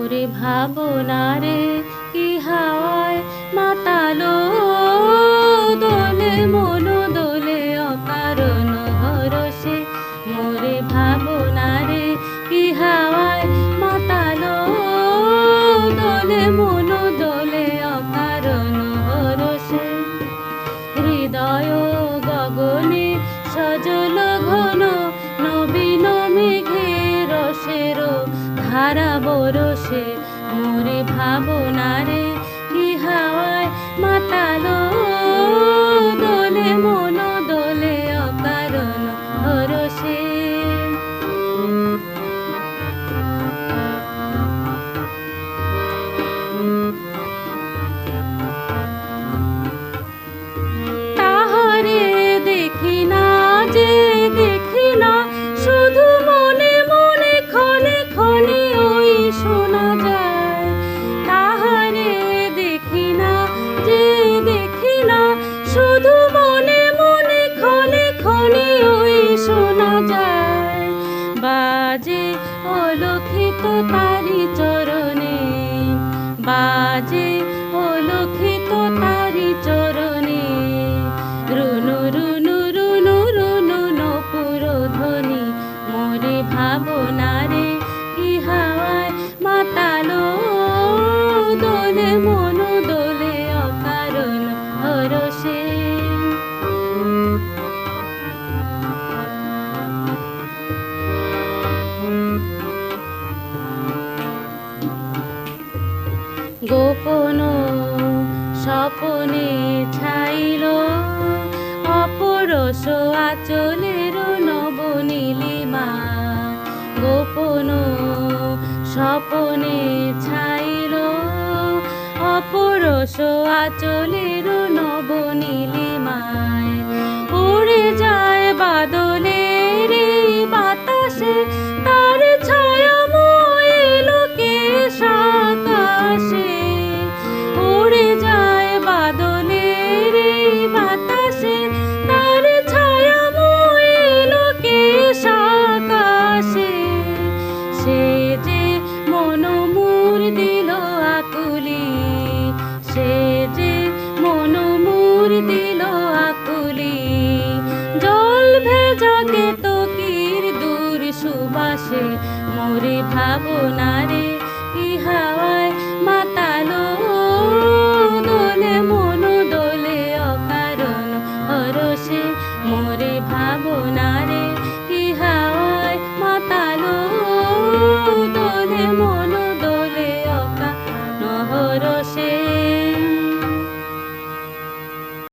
মোরে ভাবনারে কি হাওয়ায় মাতালো দোলে মন দোলে অকারণ হরষে মোরে ভাবনারে কি হাওয়ায় মাতালো দোলে মন দোলে অকারণ হরষে হৃদয় গগনে সজল ঘন নবীন মেঘে রসের ধারা বরসে মোরে ভাবনারে কি হাওয়ায় মাতালো দোলে মন দোলে অকারণ হরষে তাহারে দেখি না যে দেখি না শুধু মনে মনে ক্ষণে ক্ষণে ওই শোনা যায় তাহারে দেখি না যে দেখি না শুধু মনে মনে ক্ষণে ক্ষণে ওই শোনা যায় বাজে অলক্ষিত তারি চরণে বাজে অলক্ষিত তারি চরণে রুনু রুনু রুনু রুনু নপুর ধ্বনি মোরে ভাবনারে কি হাওয়ায় মাতালো দোলে মন দোলে অকারণ হরষে গোপন স্বপনে ছাইল অপরস আচলের নবনীলিমা গোপন স্বপনে ছাইল অপরস আচলের নবনীলিমায় উড়ে যায় বাদলের এই বাতাসে তার ছায়াময় লোকেশ আকাশে উড়ে যায় বাদলের এই বাতাসে তার ছায়াময় লোকেশ আকাশে সে যে মন মোর দিল আকুলি সে যে মন মোর দিল আকুলি জল ভেজা কেতকীর দূর সুবাসে মোরে ভাবনারে কি হাওয়ায় মাতালো দোলে মন দোলে অকারণ হরষে মোরে ভাবনারে কি হাওয়ায় মাতালো দোলে মন দোলে অকারণ হরষে।